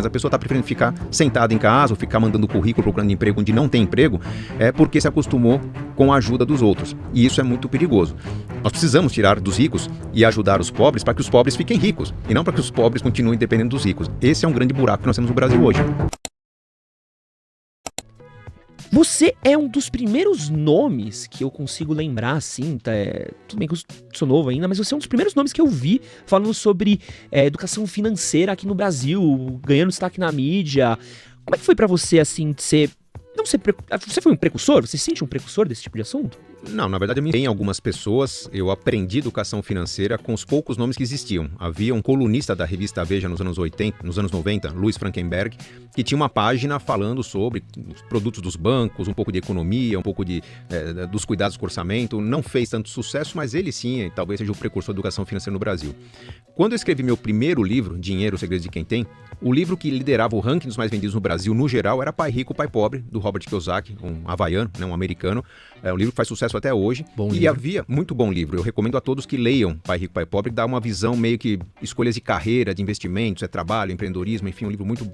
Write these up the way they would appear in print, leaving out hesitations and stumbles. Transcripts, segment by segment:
Mas a pessoa está preferindo ficar sentada em casa ou ficar mandando currículo, procurando emprego onde não tem emprego, porque se acostumou com a ajuda dos outros. E isso é muito perigoso. Nós precisamos tirar dos ricos e ajudar os pobres para que os pobres fiquem ricos, e não para que os pobres continuem dependendo dos ricos. Esse é um grande buraco que nós temos no Brasil hoje. Você é um dos primeiros nomes que eu consigo lembrar, assim, tudo bem que eu sou novo ainda, mas você é um dos primeiros nomes que eu vi falando sobre educação financeira aqui no Brasil, ganhando destaque na mídia. Como é que foi pra você, assim, de ser... Você foi um precursor? Você se sente um precursor desse tipo de assunto? Não, na verdade, tem algumas pessoas. Eu aprendi educação financeira com os poucos nomes que existiam. Havia um colunista da revista Veja nos anos 90, Luiz Frankenberg, que tinha uma página falando sobre os produtos dos bancos, um pouco de economia, um pouco dos cuidados com o orçamento. Não fez tanto sucesso, mas ele sim, talvez seja o precursor da educação financeira no Brasil. Quando eu escrevi meu primeiro livro, Dinheiro, o Segredo de Quem Tem, o livro que liderava o ranking dos mais vendidos no Brasil, no geral, era Pai Rico, Pai Pobre, do Robert Kiyosaki, um havaiano, um americano. É um livro que faz sucesso até hoje. Havia muito bom livro. Eu recomendo a todos que leiam Pai Rico, Pai Pobre, que dá uma visão meio que escolhas de carreira, de investimentos, trabalho, empreendedorismo, enfim, um livro muito...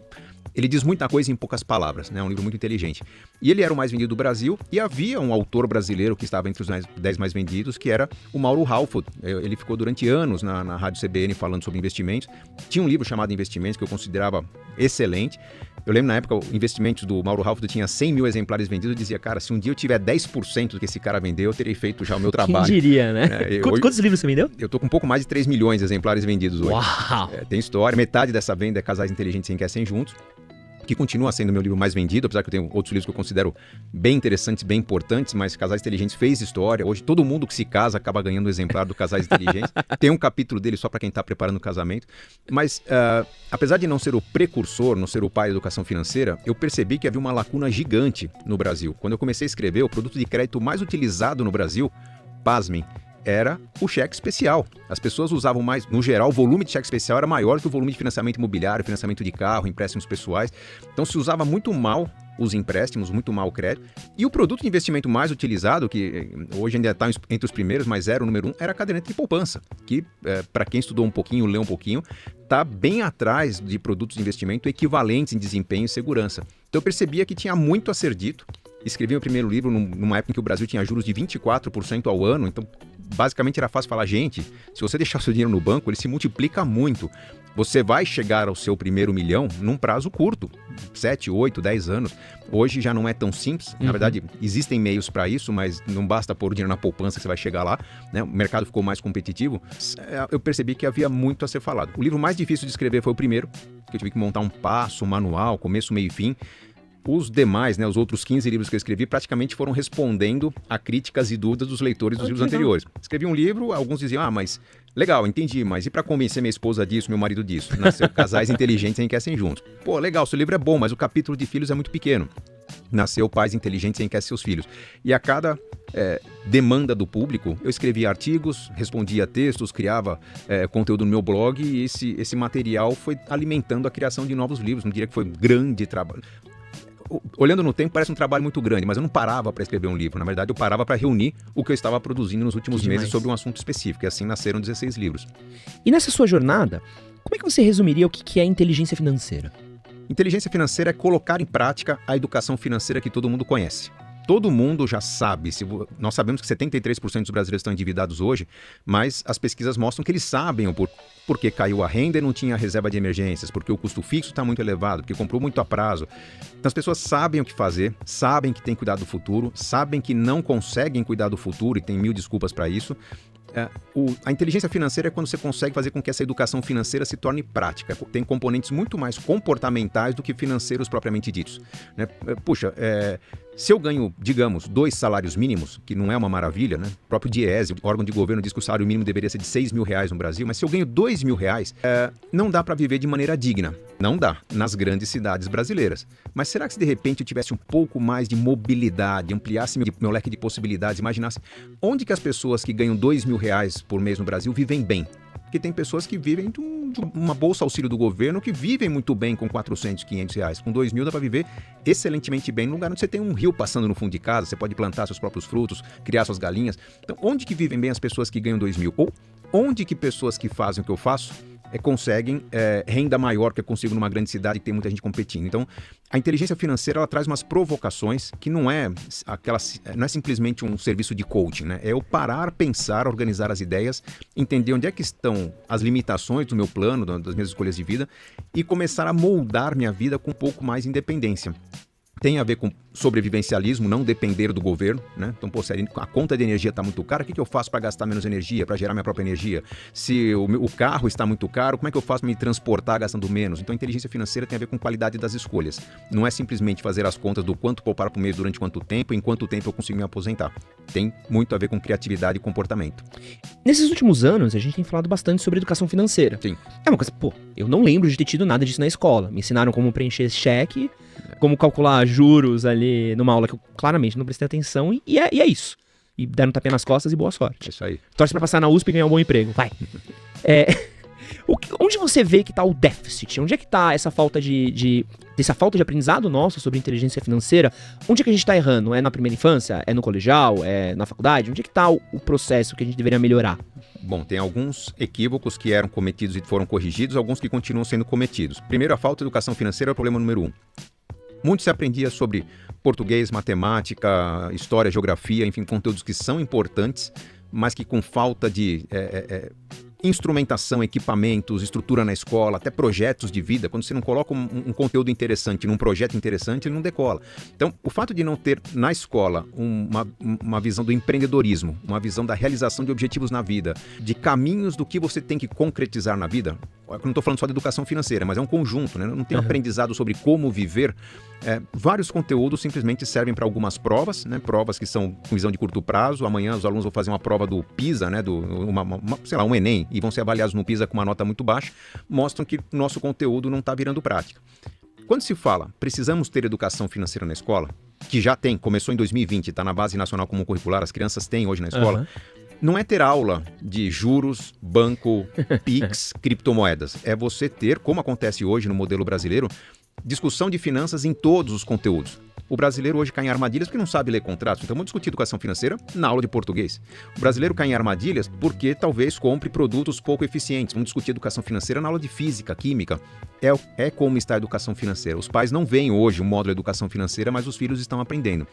Ele diz muita coisa em poucas palavras, um livro muito inteligente. E ele era o mais vendido do Brasil, e havia um autor brasileiro que estava entre os 10 mais vendidos, que era o Mauro Halford. Ele ficou durante anos na Rádio CBN falando sobre investimentos. Tinha um livro chamado Investimentos, que eu considerava excelente. Eu lembro na época, o Investimentos do Mauro Halford tinha 100 mil exemplares vendidos. Eu dizia, cara, se um dia eu tiver 10% do que esse cara vendeu, eu terei feito já o meu trabalho. Quem diria, né? Quantos livros você vendeu? Eu tô com um pouco mais de 3 milhões de exemplares vendidos hoje. Uau! Tem história. Metade dessa venda é Casais Inteligentes e Enriquecem Juntos, que continua sendo o meu livro mais vendido, apesar que eu tenho outros livros que eu considero bem interessantes, bem importantes, mas Casais Inteligentes fez história. Hoje todo mundo que se casa acaba ganhando um exemplar do Casais Inteligentes. Tem um capítulo dele só para quem está preparando o casamento. Mas, apesar de não ser o precursor, não ser o pai da educação financeira, eu percebi que havia uma lacuna gigante no Brasil. Quando eu comecei a escrever, o produto de crédito mais utilizado no Brasil, pasmem, era o cheque especial. As pessoas usavam mais, no geral, o volume de cheque especial era maior que o volume de financiamento imobiliário, financiamento de carro, empréstimos pessoais. Então se usava muito mal os empréstimos, muito mal o crédito. E o produto de investimento mais utilizado, que hoje ainda está entre os primeiros, mas era o número 1, era a caderneta de poupança, que para quem estudou um pouquinho, leu um pouquinho, está bem atrás de produtos de investimento equivalentes em desempenho e segurança. Então eu percebia que tinha muito a ser dito. Escrevi o primeiro livro numa época em que o Brasil tinha juros de 24% ao ano, então basicamente era fácil falar, gente, se você deixar seu dinheiro no banco, ele se multiplica muito. Você vai chegar ao seu primeiro milhão num prazo curto, 7, 8, 10 anos. Hoje já não é tão simples. Na verdade, existem meios para isso, mas não basta pôr o dinheiro na poupança que você vai chegar lá, O mercado ficou mais competitivo. Eu percebi que havia muito a ser falado. O livro mais difícil de escrever foi o primeiro, que eu tive que montar um passo, um manual, começo, meio e fim. Os demais, os outros 15 livros que eu escrevi, praticamente foram respondendo a críticas e dúvidas dos leitores dos livros anteriores. Escrevi um livro, alguns diziam, mas legal, entendi, mas e para convencer minha esposa disso, meu marido disso? Nasceu Casais Inteligentes e Enriquecem Juntos. Pô, legal, seu livro é bom, mas o capítulo de filhos é muito pequeno. Nasceu Pais Inteligentes e Enriquecem Seus Filhos. E a cada demanda do público, eu escrevia artigos, respondia textos, criava conteúdo no meu blog, e esse material foi alimentando a criação de novos livros. Não diria que foi um grande trabalho. Olhando no tempo, parece um trabalho muito grande, mas eu não parava para escrever um livro. Na verdade, eu parava para reunir o que eu estava produzindo nos últimos meses sobre um assunto específico. E assim nasceram 16 livros. E nessa sua jornada, como é que você resumiria o que é inteligência financeira? Inteligência financeira é colocar em prática a educação financeira que todo mundo conhece. Todo mundo já sabe, nós sabemos que 73% dos brasileiros estão endividados hoje, mas as pesquisas mostram que eles sabem porque caiu a renda e não tinha reserva de emergências, porque o custo fixo está muito elevado, porque comprou muito a prazo. Então as pessoas sabem o que fazer, sabem que tem que cuidar do futuro, sabem que não conseguem cuidar do futuro e tem mil desculpas para isso. A inteligência financeira é quando você consegue fazer com que essa educação financeira se torne prática. Tem componentes muito mais comportamentais do que financeiros propriamente ditos. Puxa, se eu ganho, digamos, 2 salários mínimos, que não é uma maravilha, O próprio Diese, o órgão de governo, diz que o salário mínimo deveria ser de 6 mil reais no Brasil, mas se eu ganho 2 mil reais, não dá para viver de maneira digna. Não dá, nas grandes cidades brasileiras. Mas será que se de repente eu tivesse um pouco mais de mobilidade, ampliasse meu leque de possibilidades, imaginasse onde que as pessoas que ganham 2 mil reais por mês no Brasil vivem bem? Porque tem pessoas que vivem de uma bolsa auxílio do governo que vivem muito bem com 400, 500 reais. Com 2 mil dá para viver excelentemente bem num lugar onde você tem um rio passando no fundo de casa, você pode plantar seus próprios frutos, criar suas galinhas. Então, onde que vivem bem as pessoas que ganham 2 mil? Ou onde que pessoas que fazem o que eu faço conseguem renda maior que eu consigo numa grande cidade que tem muita gente competindo. Então, a inteligência financeira ela traz umas provocações que não é simplesmente um serviço de coaching, né? É eu parar, pensar, organizar as ideias, entender onde é que estão as limitações do meu plano, das minhas escolhas de vida e começar a moldar minha vida com um pouco mais de independência. Tem a ver com sobrevivencialismo, não depender do governo, né? Então, pô, se a conta de energia está muito cara, o que eu faço para gastar menos energia, para gerar minha própria energia? Se o carro está muito caro, como é que eu faço para me transportar gastando menos? Então, a inteligência financeira tem a ver com qualidade das escolhas. Não é simplesmente fazer as contas do quanto poupar por mês durante quanto tempo, em quanto tempo eu consigo me aposentar. Tem muito a ver com criatividade e comportamento. Nesses últimos anos, a gente tem falado bastante sobre educação financeira. Sim. É uma coisa, eu não lembro de ter tido nada disso na escola. Me ensinaram como preencher esse cheque, como calcular juros ali numa aula que eu claramente não prestei atenção e é isso. E deram um tapinha nas costas e boa sorte. É isso aí. Torce pra passar na USP e ganhar um bom emprego. Vai. Onde você vê que tá o déficit? Onde é que tá essa falta dessa falta de aprendizado nosso sobre inteligência financeira? Onde é que a gente tá errando? É na primeira infância? É no colegial? É na faculdade? Onde é que tá o processo que a gente deveria melhorar? Bom, tem alguns equívocos que eram cometidos e foram corrigidos, alguns que continuam sendo cometidos. Primeiro, a falta de educação financeira é o problema número 1. Muito se aprendia sobre português, matemática, história, geografia, enfim, conteúdos que são importantes, mas que com falta de instrumentação, equipamentos, estrutura na escola, até projetos de vida, quando você não coloca um conteúdo interessante num projeto interessante, ele não decola. Então, o fato de não ter na escola uma visão do empreendedorismo, uma visão da realização de objetivos na vida, de caminhos do que você tem que concretizar na vida, eu não estou falando só de educação financeira, mas é um conjunto, né? Não tem aprendizado sobre como viver. Vários conteúdos simplesmente servem para algumas provas, né? Provas que são com visão de curto prazo. Amanhã os alunos vão fazer uma prova do PISA, né? Um Enem, e vão ser avaliados no PISA com uma nota muito baixa, mostram que o nosso conteúdo não está virando prática. Quando se fala, precisamos ter educação financeira na escola, que já tem, começou em 2020, está na Base Nacional Comum Curricular, as crianças têm hoje na escola, não é ter aula de juros, banco, PIX, criptomoedas. É você ter, como acontece hoje no modelo brasileiro, discussão de finanças em todos os conteúdos. O brasileiro hoje cai em armadilhas porque não sabe ler contratos. Então, vamos discutir educação financeira na aula de português. O brasileiro cai em armadilhas porque talvez compre produtos pouco eficientes. Vamos discutir educação financeira na aula de física, química. É como está a educação financeira. Os pais não veem hoje o módulo de educação financeira, mas os filhos estão aprendendo.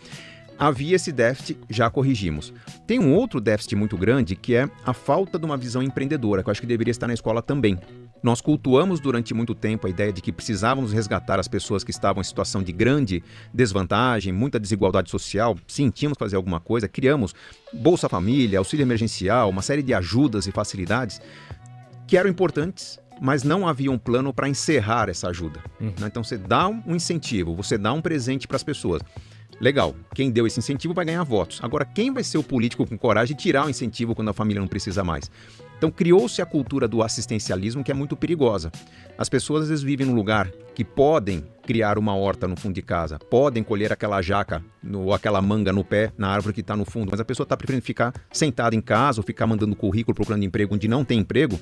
Havia esse déficit, já corrigimos. Tem um outro déficit muito grande, que é a falta de uma visão empreendedora, que eu acho que deveria estar na escola também. Nós cultuamos durante muito tempo a ideia de que precisávamos resgatar as pessoas que estavam em situação de grande desvantagem, muita desigualdade social, sim, tínhamos que fazer alguma coisa, criamos Bolsa Família, auxílio emergencial, uma série de ajudas e facilidades que eram importantes, mas não havia um plano para encerrar essa ajuda. Então você dá um incentivo, você dá um presente para as pessoas. Legal, quem deu esse incentivo vai ganhar votos. Agora, quem vai ser o político com coragem de tirar o incentivo quando a família não precisa mais? Então, criou-se a cultura do assistencialismo, que é muito perigosa. As pessoas, às vezes, vivem num lugar que podem criar uma horta no fundo de casa, podem colher aquela jaca ou aquela manga no pé, na árvore que está no fundo, mas a pessoa está preferindo ficar sentada em casa ou ficar mandando currículo, procurando emprego onde não tem emprego,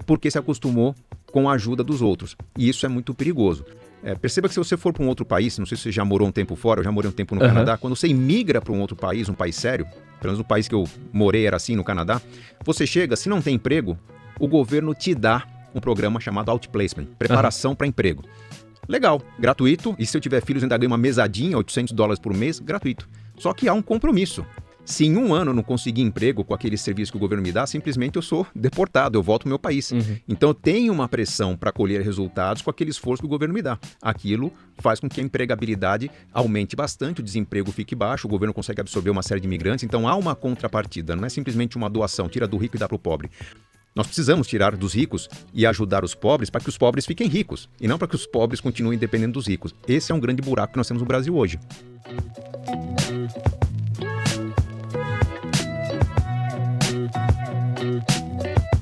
porque se acostumou com a ajuda dos outros. E isso é muito perigoso. Perceba que se você for para um outro país, não sei se você já morou um tempo fora, eu já morei um tempo no Canadá, quando você imigra para um outro país, um país sério, pelo menos o país que eu morei era assim, no Canadá, você chega, se não tem emprego, o governo te dá um programa chamado Outplacement, preparação para emprego. Legal, gratuito, e se eu tiver filhos ainda ganho uma mesadinha, $800 por mês, gratuito. Só que há um compromisso. Se em um ano eu não conseguir emprego com aquele serviço que o governo me dá, simplesmente eu sou deportado, eu volto ao meu país. Então eu tenho uma pressão para colher resultados com aquele esforço que o governo me dá. Aquilo faz com que a empregabilidade aumente bastante, o desemprego fique baixo, o governo consegue absorver uma série de imigrantes, então há uma contrapartida, não é simplesmente uma doação, tira do rico e dá para o pobre. Nós precisamos tirar dos ricos e ajudar os pobres para que os pobres fiquem ricos, e não para que os pobres continuem dependendo dos ricos. Esse é um grande buraco que nós temos no Brasil hoje.